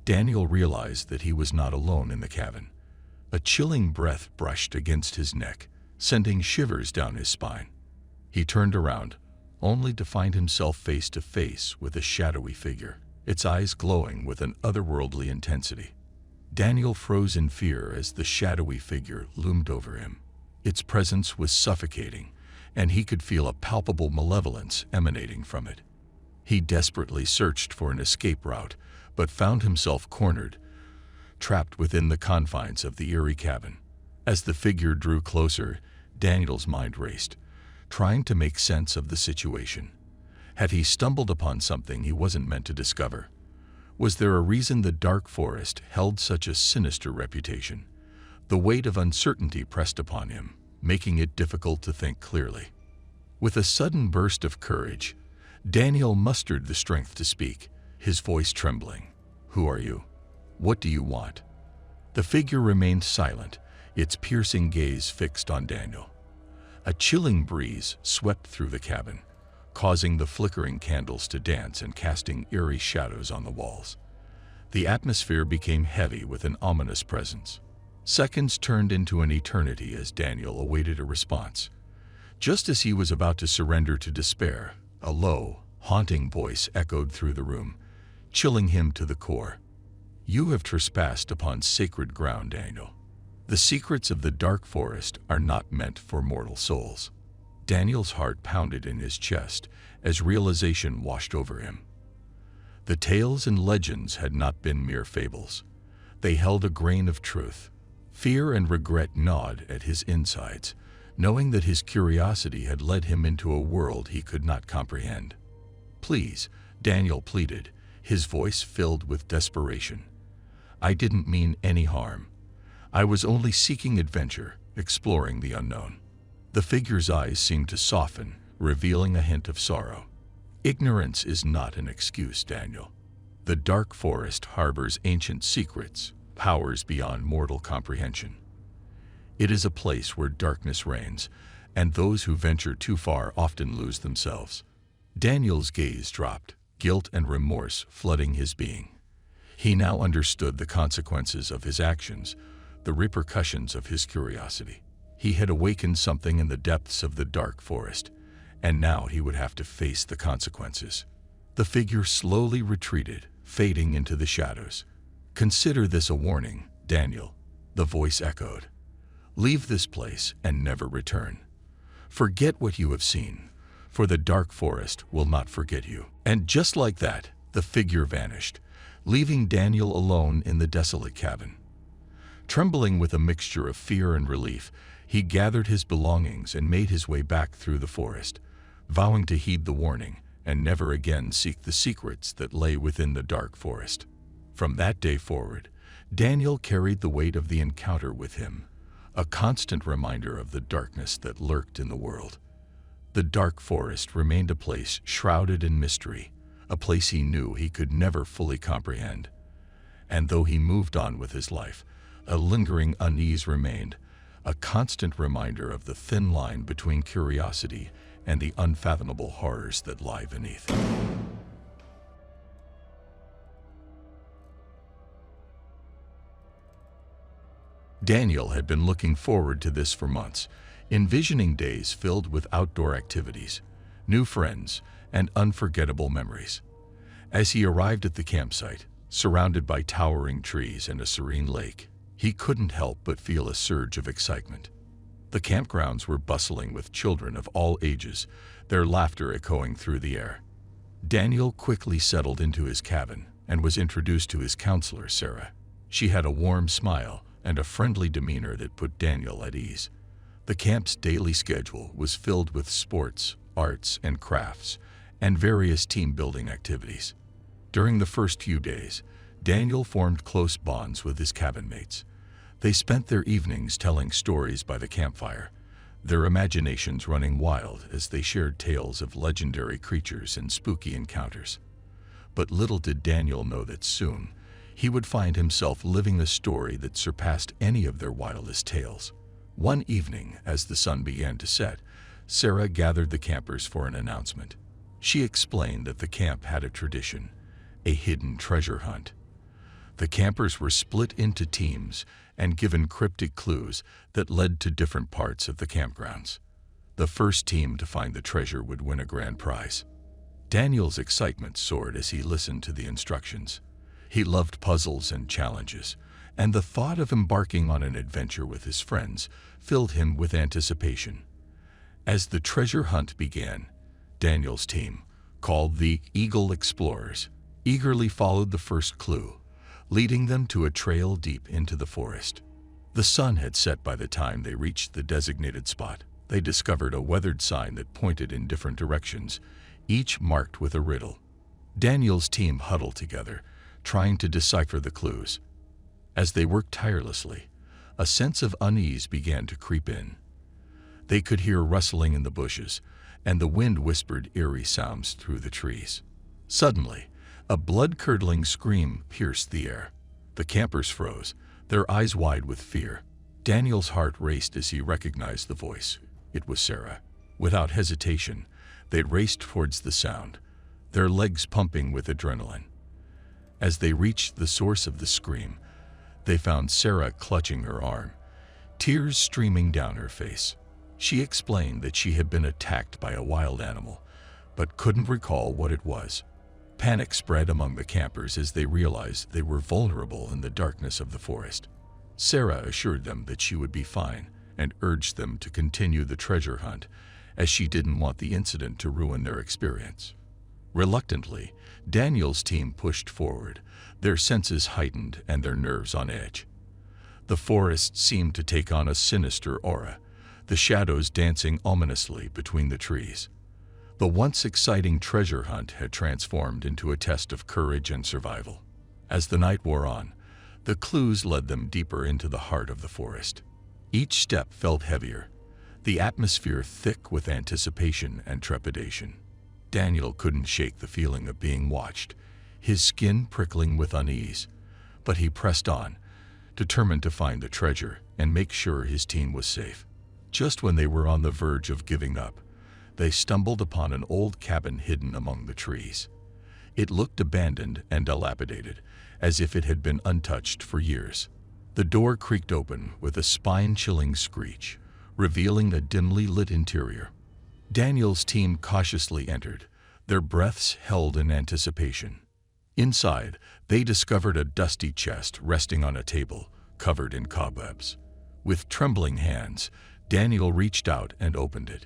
Daniel realized that he was not alone in the cabin. A chilling breath brushed against his neck, sending shivers down his spine. He turned around, only to find himself face to face with a shadowy figure, its eyes glowing with an otherworldly intensity. Daniel froze in fear as the shadowy figure loomed over him. Its presence was suffocating, and he could feel a palpable malevolence emanating from it. He desperately searched for an escape route, but found himself cornered, trapped within the confines of the eerie cabin. As the figure drew closer, Daniel's mind raced, trying to make sense of the situation. Had he stumbled upon something he wasn't meant to discover? Was there a reason the dark forest held such a sinister reputation? The weight of uncertainty pressed upon him, making it difficult to think clearly. With a sudden burst of courage, Daniel mustered the strength to speak, his voice trembling. "Who are you? What do you want?" The figure remained silent, its piercing gaze fixed on Daniel. A chilling breeze swept through the cabin, causing the flickering candles to dance and casting eerie shadows on the walls. The atmosphere became heavy with an ominous presence. Seconds turned into an eternity as Daniel awaited a response. Just as he was about to surrender to despair, a low, haunting voice echoed through the room, chilling him to the core. "You have trespassed upon sacred ground, Daniel. The secrets of the dark forest are not meant for mortal souls." Daniel's heart pounded in his chest as realization washed over him. The tales and legends had not been mere fables. They held a grain of truth. Fear and regret gnawed at his insides, knowing that his curiosity had led him into a world he could not comprehend. "Please," Daniel pleaded, his voice filled with desperation. "I didn't mean any harm. I was only seeking adventure, exploring the unknown." The figure's eyes seemed to soften, revealing a hint of sorrow. "Ignorance is not an excuse, Daniel. The dark forest harbors ancient secrets, powers beyond mortal comprehension. It is a place where darkness reigns, and those who venture too far often lose themselves." Daniel's gaze dropped, guilt and remorse flooding his being. He now understood the consequences of his actions, the repercussions of his curiosity. He had awakened something in the depths of the dark forest, and now he would have to face the consequences. The figure slowly retreated, fading into the shadows. "Consider this a warning, Daniel," the voice echoed. "Leave this place and never return. Forget what you have seen, for the dark forest will not forget you." And just like that, the figure vanished, leaving Daniel alone in the desolate cabin. Trembling with a mixture of fear and relief, he gathered his belongings and made his way back through the forest, vowing to heed the warning and never again seek the secrets that lay within the dark forest. From that day forward, Daniel carried the weight of the encounter with him, a constant reminder of the darkness that lurked in the world. The dark forest remained a place shrouded in mystery, a place he knew he could never fully comprehend. And though he moved on with his life, a lingering unease remained, a constant reminder of the thin line between curiosity and the unfathomable horrors that lie beneath. Daniel had been looking forward to this for months, envisioning days filled with outdoor activities, new friends, and unforgettable memories. As he arrived at the campsite, surrounded by towering trees and a serene lake, he couldn't help but feel a surge of excitement. The campgrounds were bustling with children of all ages, their laughter echoing through the air. Daniel quickly settled into his cabin and was introduced to his counselor, Sarah. She had a warm smile and a friendly demeanor that put Daniel at ease. The camp's daily schedule was filled with sports, arts, and crafts, and various team-building activities. During the first few days, Daniel formed close bonds with his cabin mates. They spent their evenings telling stories by the campfire, their imaginations running wild as they shared tales of legendary creatures and spooky encounters. But little did Daniel know that soon, he would find himself living a story that surpassed any of their wildest tales. One evening, as the sun began to set, Sarah gathered the campers for an announcement. She explained that the camp had a tradition, a hidden treasure hunt. The campers were split into teams and given cryptic clues that led to different parts of the campgrounds. The first team to find the treasure would win a grand prize. Daniel's excitement soared as he listened to the instructions. He loved puzzles and challenges, and the thought of embarking on an adventure with his friends filled him with anticipation. As the treasure hunt began, Daniel's team, called the Eagle Explorers, eagerly followed the first clue, leading them to a trail deep into the forest. The sun had set by the time they reached the designated spot. They discovered a weathered sign that pointed in different directions, each marked with a riddle. Daniel's team huddled together, trying to decipher the clues. As they worked tirelessly, a sense of unease began to creep in. They could hear rustling in the bushes, and the wind whispered eerie sounds through the trees. Suddenly, a blood-curdling scream pierced the air. The campers froze, their eyes wide with fear. Daniel's heart raced as he recognized the voice. It was Sarah. Without hesitation, they raced towards the sound, their legs pumping with adrenaline. As they reached the source of the scream, they found Sarah clutching her arm, tears streaming down her face. She explained that she had been attacked by a wild animal, but couldn't recall what it was. Panic spread among the campers as they realized they were vulnerable in the darkness of the forest. Sarah assured them that she would be fine and urged them to continue the treasure hunt, as she didn't want the incident to ruin their experience. Reluctantly, Daniel's team pushed forward, their senses heightened and their nerves on edge. The forest seemed to take on a sinister aura, the shadows dancing ominously between the trees. The once exciting treasure hunt had transformed into a test of courage and survival. As the night wore on, the clues led them deeper into the heart of the forest. Each step felt heavier, the atmosphere thick with anticipation and trepidation. Daniel couldn't shake the feeling of being watched, his skin prickling with unease, but he pressed on, determined to find the treasure and make sure his team was safe. Just when they were on the verge of giving up, they stumbled upon an old cabin hidden among the trees. It looked abandoned and dilapidated, as if it had been untouched for years. The door creaked open with a spine-chilling screech, revealing a dimly lit interior. Daniel's team cautiously entered, their breaths held in anticipation. Inside, they discovered a dusty chest resting on a table, covered in cobwebs. With trembling hands, Daniel reached out and opened it.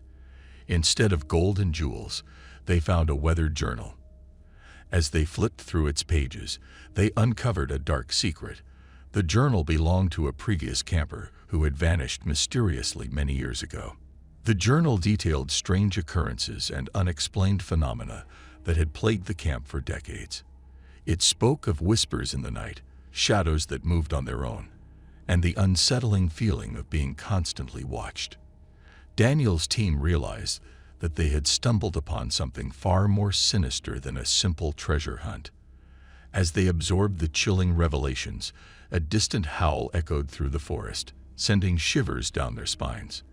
Instead of gold and jewels, they found a weathered journal. As they flipped through its pages, they uncovered a dark secret. The journal belonged to a previous camper who had vanished mysteriously many years ago. The journal detailed strange occurrences and unexplained phenomena that had plagued the camp for decades. It spoke of whispers in the night, shadows that moved on their own, and the unsettling feeling of being constantly watched. Daniel's team realized that they had stumbled upon something far more sinister than a simple treasure hunt. As they absorbed the chilling revelations, a distant howl echoed through the forest, sending shivers down their spines.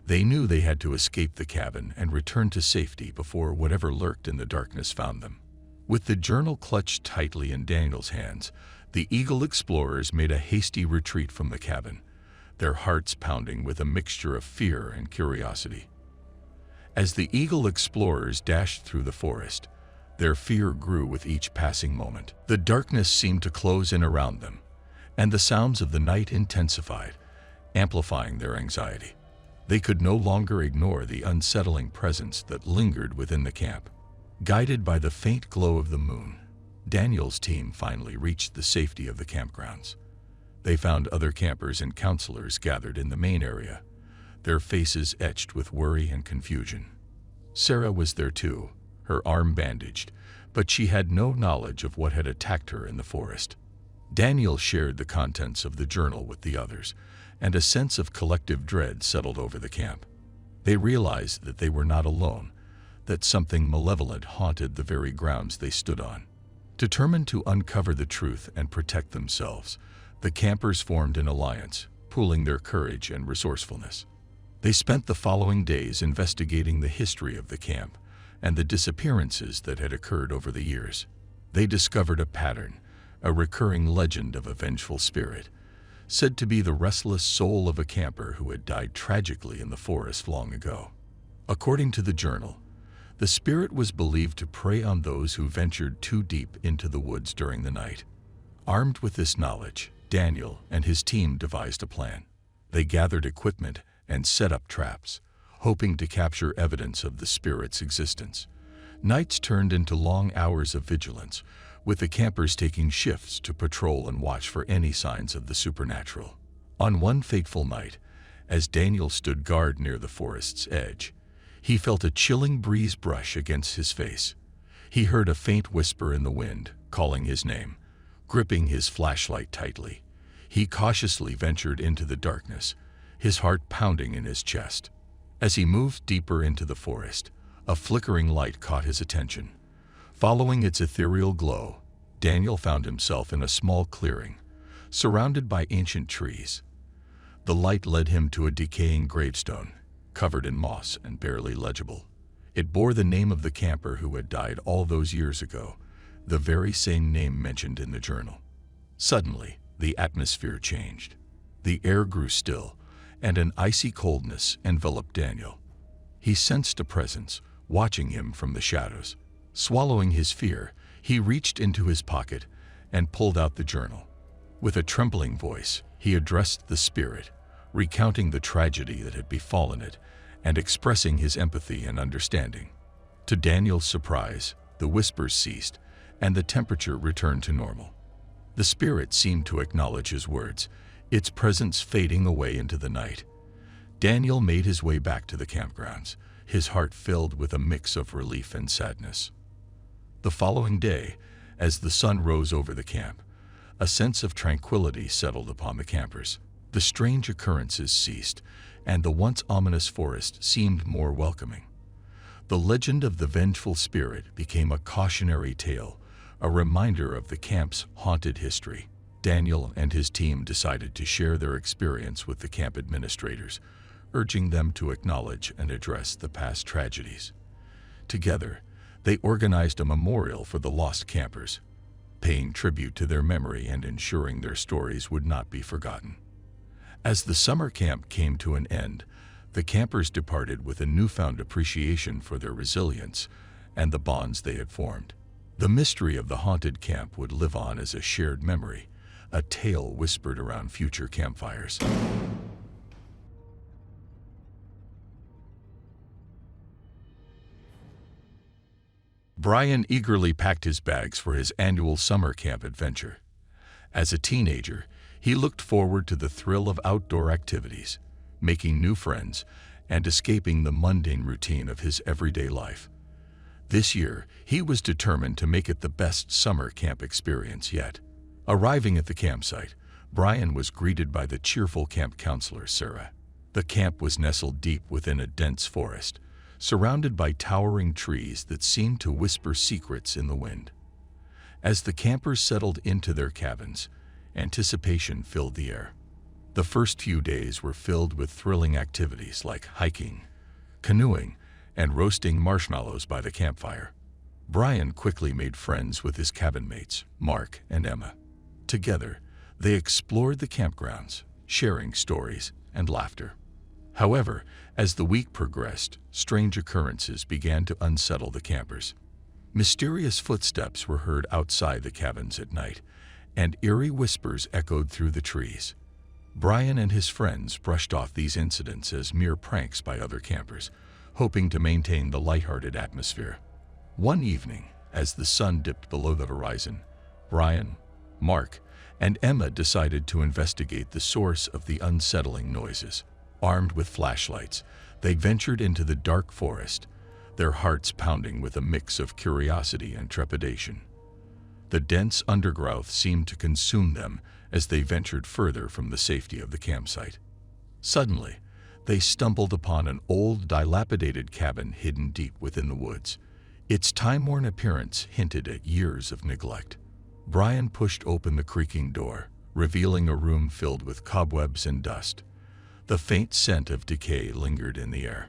They knew they had to escape the cabin and return to safety before whatever lurked in the darkness found them. With the journal clutched tightly in Daniel's hands, the Eagle explorers made a hasty retreat from the cabin, their hearts pounding with a mixture of fear and curiosity. As the Eagle explorers dashed through the forest, their fear grew with each passing moment. The darkness seemed to close in around them, and the sounds of the night intensified, amplifying their anxiety. They could no longer ignore the unsettling presence that lingered within the camp. Guided by the faint glow of the moon, Daniel's team finally reached the safety of the campgrounds. They found other campers and counselors gathered in the main area, their faces etched with worry and confusion. Sarah was there too, her arm bandaged, but she had no knowledge of what had attacked her in the forest. Daniel shared the contents of the journal with the others, and a sense of collective dread settled over the camp. They realized that they were not alone, that something malevolent haunted the very grounds they stood on. Determined to uncover the truth and protect themselves, the campers formed an alliance, pooling their courage and resourcefulness. They spent the following days investigating the history of the camp and the disappearances that had occurred over the years. They discovered a pattern, a recurring legend of a vengeful spirit, said to be the restless soul of a camper who had died tragically in the forest long ago. According to the journal, the spirit was believed to prey on those who ventured too deep into the woods during the night. Armed with this knowledge, Daniel and his team devised a plan. They gathered equipment and set up traps, hoping to capture evidence of the spirit's existence. Nights turned into long hours of vigilance, with the campers taking shifts to patrol and watch for any signs of the supernatural. On one fateful night, as Daniel stood guard near the forest's edge, he felt a chilling breeze brush against his face. He heard a faint whisper in the wind, calling his name. Gripping his flashlight tightly, he cautiously ventured into the darkness, his heart pounding in his chest. As he moved deeper into the forest, a flickering light caught his attention. Following its ethereal glow, Daniel found himself in a small clearing, surrounded by ancient trees. The light led him to a decaying gravestone, covered in moss and barely legible. It bore the name of the camper who had died all those years ago, the very same name mentioned in the journal. Suddenly, the atmosphere changed. The air grew still, and an icy coldness enveloped Daniel. He sensed a presence, watching him from the shadows. Swallowing his fear, he reached into his pocket and pulled out the journal. With a trembling voice, he addressed the spirit, recounting the tragedy that had befallen it and expressing his empathy and understanding. To Daniel's surprise, the whispers ceased and the temperature returned to normal. The spirit seemed to acknowledge his words, its presence fading away into the night. Daniel made his way back to the campgrounds, his heart filled with a mix of relief and sadness. The following day, as the sun rose over the camp, a sense of tranquility settled upon the campers. The strange occurrences ceased, and the once ominous forest seemed more welcoming. The legend of the vengeful spirit became a cautionary tale, a reminder of the camp's haunted history. Daniel and his team decided to share their experience with the camp administrators, urging them to acknowledge and address the past tragedies. Together, they organized a memorial for the lost campers, paying tribute to their memory and ensuring their stories would not be forgotten. As the summer camp came to an end, the campers departed with a newfound appreciation for their resilience and the bonds they had formed. The mystery of the haunted camp would live on as a shared memory, a tale whispered around future campfires. Brian eagerly packed his bags for his annual summer camp adventure. As a teenager, he looked forward to the thrill of outdoor activities, making new friends, and escaping the mundane routine of his everyday life. This year, he was determined to make it the best summer camp experience yet. Arriving at the campsite, Brian was greeted by the cheerful camp counselor, Sarah. The camp was nestled deep within a dense forest, surrounded by towering trees that seemed to whisper secrets in the wind. As the campers settled into their cabins, anticipation filled the air. The first few days were filled with thrilling activities like hiking, canoeing, and roasting marshmallows by the campfire. Brian quickly made friends with his cabin mates, Mark and Emma. Together, they explored the campgrounds, sharing stories and laughter. However, as the week progressed, strange occurrences began to unsettle the campers. Mysterious footsteps were heard outside the cabins at night, and eerie whispers echoed through the trees. Brian and his friends brushed off these incidents as mere pranks by other campers, hoping to maintain the lighthearted atmosphere. One evening, as the sun dipped below the horizon, Brian, Mark, and Emma decided to investigate the source of the unsettling noises. Armed with flashlights, they ventured into the dark forest, their hearts pounding with a mix of curiosity and trepidation. The dense undergrowth seemed to consume them as they ventured further from the safety of the campsite. Suddenly, they stumbled upon an old, dilapidated cabin hidden deep within the woods. Its time-worn appearance hinted at years of neglect. Brian pushed open the creaking door, revealing a room filled with cobwebs and dust. The faint scent of decay lingered in the air.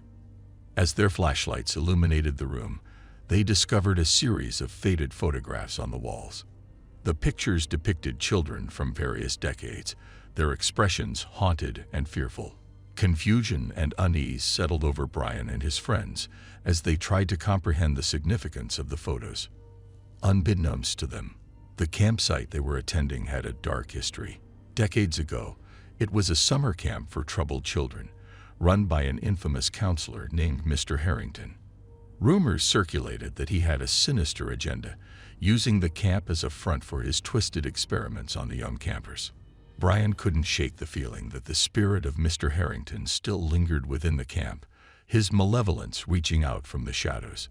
As their flashlights illuminated the room, they discovered a series of faded photographs on the walls. The pictures depicted children from various decades, their expressions haunted and fearful. Confusion and unease settled over Brian and his friends as they tried to comprehend the significance of the photos. Unbeknownst to them, the campsite they were attending had a dark history. Decades ago, it was a summer camp for troubled children, run by an infamous counselor named Mr. Harrington. Rumors circulated that he had a sinister agenda, using the camp as a front for his twisted experiments on the young campers. Brian couldn't shake the feeling that the spirit of Mr. Harrington still lingered within the camp, his malevolence reaching out from the shadows.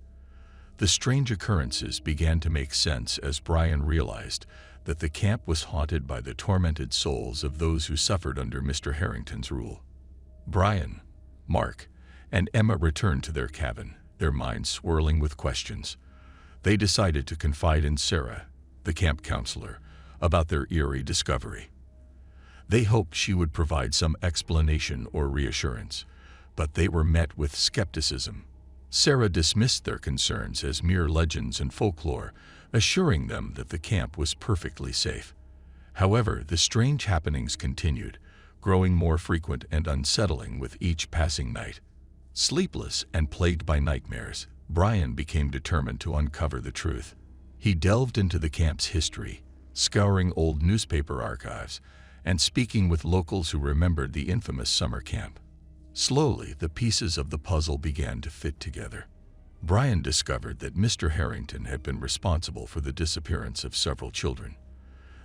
The strange occurrences began to make sense as Brian realized that the camp was haunted by the tormented souls of those who suffered under Mr. Harrington's rule. Brian, Mark, and Emma returned to their cabin, their minds swirling with questions. They decided to confide in Sarah, the camp counselor, about their eerie discovery. They hoped she would provide some explanation or reassurance, but they were met with skepticism. Sarah dismissed their concerns as mere legends and folklore, assuring them that the camp was perfectly safe. However, the strange happenings continued, growing more frequent and unsettling with each passing night. Sleepless and plagued by nightmares, Brian became determined to uncover the truth. He delved into the camp's history, scouring old newspaper archives and speaking with locals who remembered the infamous summer camp. Slowly, the pieces of the puzzle began to fit together. Brian discovered that Mr. Harrington had been responsible for the disappearance of several children.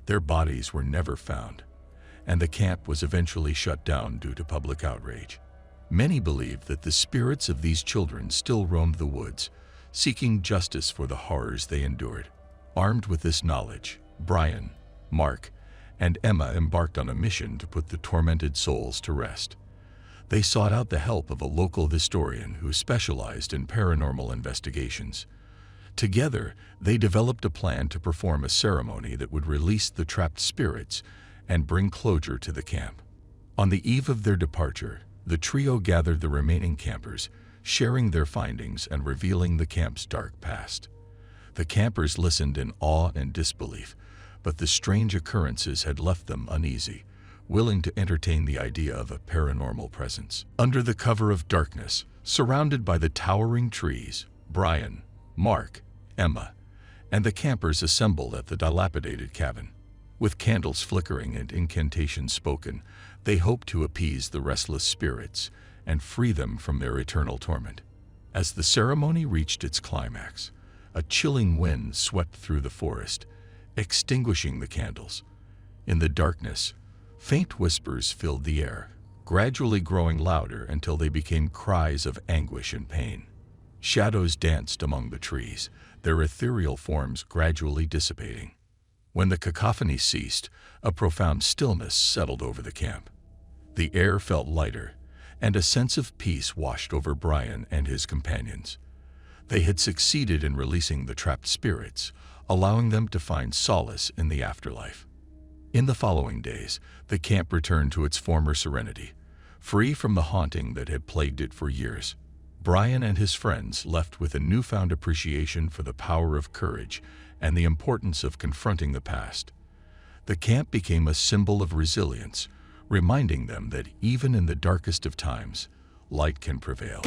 Their bodies were never found, and the camp was eventually shut down due to public outrage. Many believed that the spirits of these children still roamed the woods, seeking justice for the horrors they endured. Armed with this knowledge, Brian, Mark, and Emma embarked on a mission to put the tormented souls to rest. They sought out the help of a local historian who specialized in paranormal investigations. Together, they developed a plan to perform a ceremony that would release the trapped spirits and bring closure to the camp. On the eve of their departure, the trio gathered the remaining campers, sharing their findings and revealing the camp's dark past. The campers listened in awe and disbelief, but the strange occurrences had left them uneasy, willing to entertain the idea of a paranormal presence. Under the cover of darkness, surrounded by the towering trees, Brian, Mark, Emma, and the campers assembled at the dilapidated cabin. With candles flickering and incantations spoken, they hoped to appease the restless spirits and free them from their eternal torment. As the ceremony reached its climax, a chilling wind swept through the forest, extinguishing the candles. In the darkness, faint whispers filled the air, gradually growing louder until they became cries of anguish and pain. Shadows danced among the trees, their ethereal forms gradually dissipating. When the cacophony ceased, a profound stillness settled over the camp. The air felt lighter, and a sense of peace washed over Brian and his companions. They had succeeded in releasing the trapped spirits, allowing them to find solace in the afterlife. In the following days, the camp returned to its former serenity, free from the haunting that had plagued it for years. Brian and his friends left with a newfound appreciation for the power of courage and the importance of confronting the past. The camp became a symbol of resilience, reminding them that even in the darkest of times, light can prevail.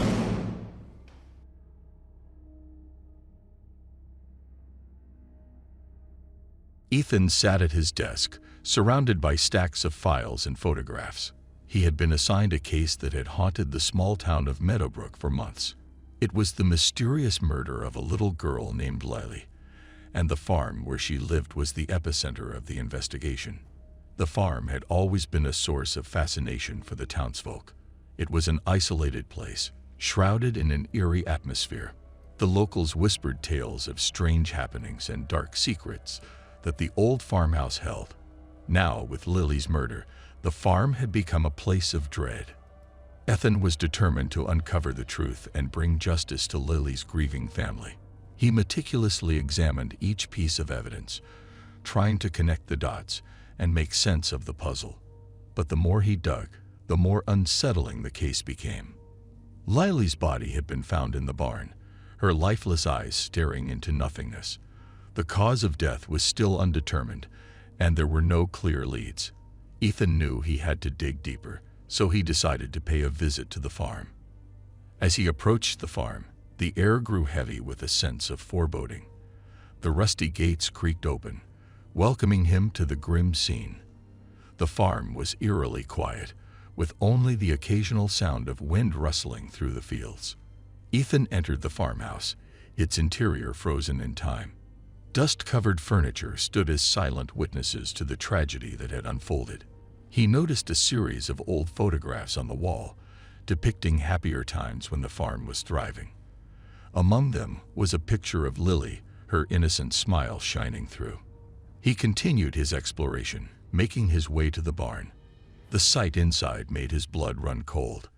Ethan sat at his desk, surrounded by stacks of files and photographs. He had been assigned a case that had haunted the small town of Meadowbrook for months. It was the mysterious murder of a little girl named Lily, and the farm where she lived was the epicenter of the investigation. The farm had always been a source of fascination for the townsfolk. It was an isolated place, shrouded in an eerie atmosphere. The locals whispered tales of strange happenings and dark secrets that the old farmhouse held. Now, with Lily's murder, the farm had become a place of dread. Ethan was determined to uncover the truth and bring justice to Lily's grieving family. He meticulously examined each piece of evidence, trying to connect the dots and make sense of the puzzle. But the more he dug, the more unsettling the case became. Lily's body had been found in the barn, her lifeless eyes staring into nothingness. The cause of death was still undetermined, and there were no clear leads. Ethan knew he had to dig deeper, so he decided to pay a visit to the farm. As he approached the farm, the air grew heavy with a sense of foreboding. The rusty gates creaked open, welcoming him to the grim scene. The farm was eerily quiet, with only the occasional sound of wind rustling through the fields. Ethan entered the farmhouse, its interior frozen in time. Dust-covered furniture stood as silent witnesses to the tragedy that had unfolded. He noticed a series of old photographs on the wall, depicting happier times when the farm was thriving. Among them was a picture of Lily, her innocent smile shining through. He continued his exploration, making his way to the barn. The sight inside made his blood run cold.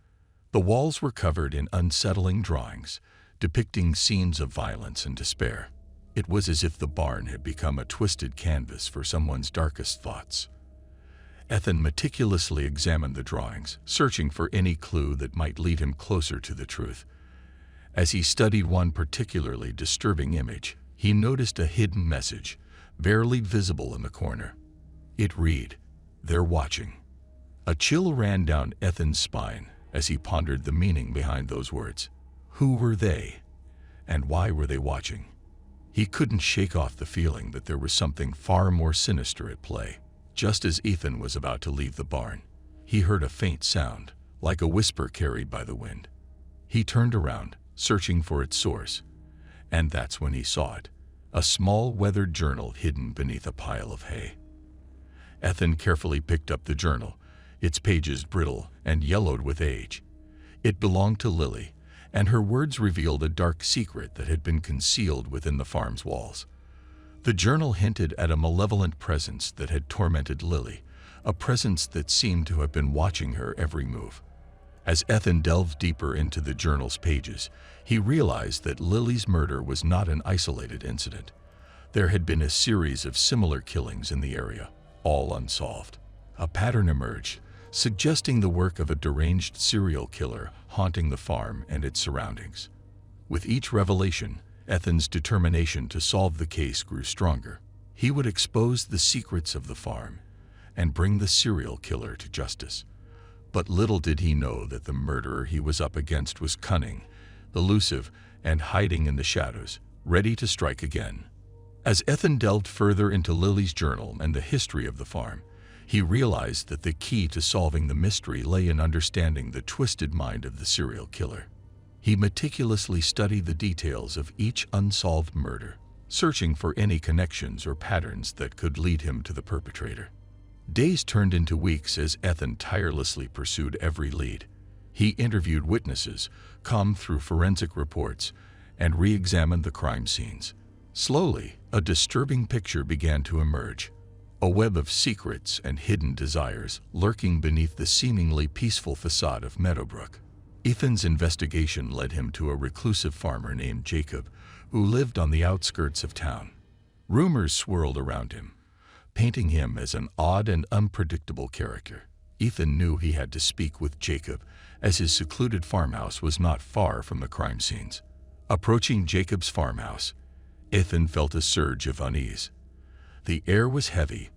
The walls were covered in unsettling drawings, depicting scenes of violence and despair. It was as if the barn had become a twisted canvas for someone's darkest thoughts. Ethan meticulously examined the drawings, searching for any clue that might lead him closer to the truth. As he studied one particularly disturbing image, he noticed a hidden message, barely visible in the corner. It read, "They're watching." A chill ran down Ethan's spine as he pondered the meaning behind those words. Who were they? And why were they watching? He couldn't shake off the feeling that there was something far more sinister at play. Just as Ethan was about to leave the barn, he heard a faint sound, like a whisper carried by the wind. He turned around, searching for its source, and that's when he saw it, a small weathered journal hidden beneath a pile of hay. Ethan carefully picked up the journal, its pages brittle and yellowed with age. It belonged to Lily, and her words revealed a dark secret that had been concealed within the farm's walls. The journal hinted at a malevolent presence that had tormented Lily, a presence that seemed to have been watching her every move. As Ethan delved deeper into the journal's pages, he realized that Lily's murder was not an isolated incident. There had been a series of similar killings in the area, all unsolved. A pattern emerged, suggesting the work of a deranged serial killer haunting the farm and its surroundings. With each revelation, Ethan's determination to solve the case grew stronger. He would expose the secrets of the farm and bring the serial killer to justice. But little did he know that the murderer he was up against was cunning, elusive, and hiding in the shadows, ready to strike again. As Ethan delved further into Lily's journal and the history of the farm, he realized that the key to solving the mystery lay in understanding the twisted mind of the serial killer. He meticulously studied the details of each unsolved murder, searching for any connections or patterns that could lead him to the perpetrator. Days turned into weeks as Ethan tirelessly pursued every lead. He interviewed witnesses, combed through forensic reports, and re-examined the crime scenes. Slowly, a disturbing picture began to emerge. A web of secrets and hidden desires lurking beneath the seemingly peaceful facade of Meadowbrook. Ethan's investigation led him to a reclusive farmer named Jacob, who lived on the outskirts of town. Rumors swirled around him, painting him as an odd and unpredictable character. Ethan knew he had to speak with Jacob, as his secluded farmhouse was not far from the crime scenes. Approaching Jacob's farmhouse, Ethan felt a surge of unease. The air was heavy,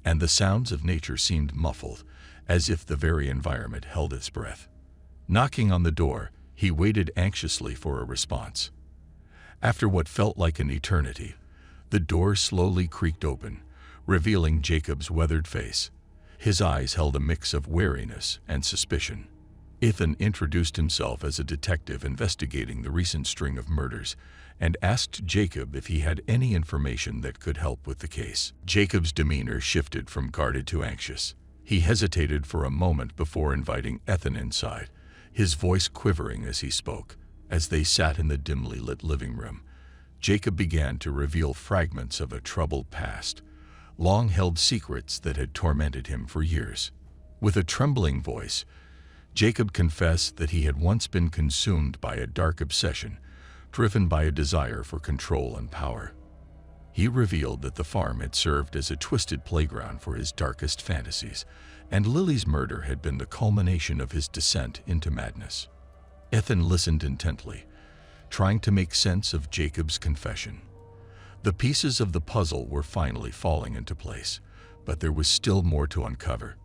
and the sounds of nature seemed muffled, as if the very environment held its breath. Knocking on the door, he waited anxiously for a response. After what felt like an eternity, the door slowly creaked open, revealing Jacob's weathered face. His eyes held a mix of wariness and suspicion. Ethan introduced himself as a detective investigating the recent string of murders and asked Jacob if he had any information that could help with the case. Jacob's demeanor shifted from guarded to anxious. He hesitated for a moment before inviting Ethan inside, his voice quivering as he spoke. As they sat in the dimly lit living room, Jacob began to reveal fragments of a troubled past, long-held secrets that had tormented him for years. With a trembling voice, Jacob confessed that he had once been consumed by a dark obsession, driven by a desire for control and power. He revealed that the farm had served as a twisted playground for his darkest fantasies, and Lily's murder had been the culmination of his descent into madness. Ethan listened intently, trying to make sense of Jacob's confession. The pieces of the puzzle were finally falling into place, but there was still more to uncover.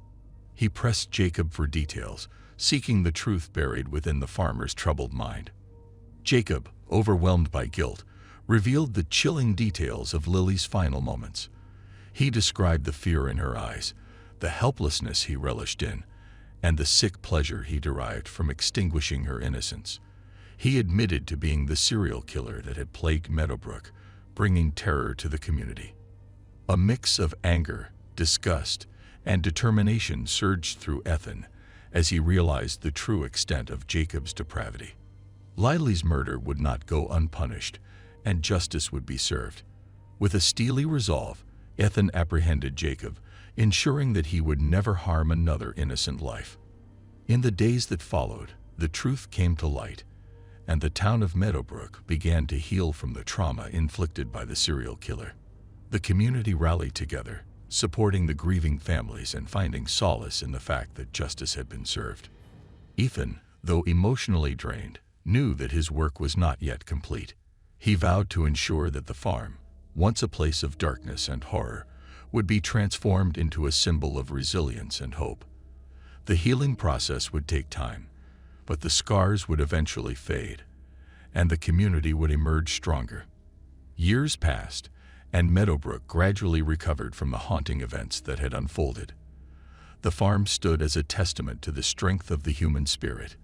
He pressed Jacob for details, seeking the truth buried within the farmer's troubled mind. Jacob, overwhelmed by guilt, revealed the chilling details of Lily's final moments. He described the fear in her eyes, the helplessness he relished in, and the sick pleasure he derived from extinguishing her innocence. He admitted to being the serial killer that had plagued Meadowbrook, bringing terror to the community. A mix of anger, disgust, and determination surged through Ethan as he realized the true extent of Jacob's depravity. Lily's murder would not go unpunished, and justice would be served. With a steely resolve, Ethan apprehended Jacob, ensuring that he would never harm another innocent life. In the days that followed, the truth came to light, and the town of Meadowbrook began to heal from the trauma inflicted by the serial killer. The community rallied together, supporting the grieving families and finding solace in the fact that justice had been served. Ethan, though emotionally drained, knew that his work was not yet complete. He vowed to ensure that the farm, once a place of darkness and horror, would be transformed into a symbol of resilience and hope. The healing process would take time, but the scars would eventually fade, and the community would emerge stronger. Years passed, and Meadowbrook gradually recovered from the haunting events that had unfolded. The farm stood as a testament to the strength of the human spirit,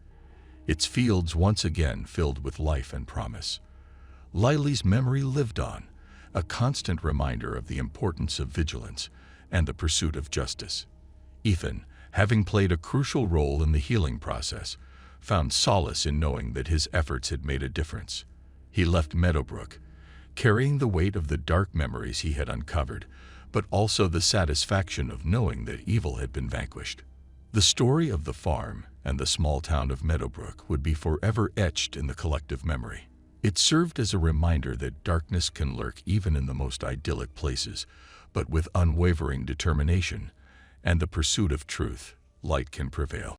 its fields once again filled with life and promise. Lily's memory lived on, a constant reminder of the importance of vigilance and the pursuit of justice. Ethan, having played a crucial role in the healing process, found solace in knowing that his efforts had made a difference. He left Meadowbrook, carrying the weight of the dark memories he had uncovered, but also the satisfaction of knowing that evil had been vanquished. The story of the farm and the small town of Meadowbrook would be forever etched in the collective memory. It served as a reminder that darkness can lurk even in the most idyllic places, but with unwavering determination and the pursuit of truth, light can prevail.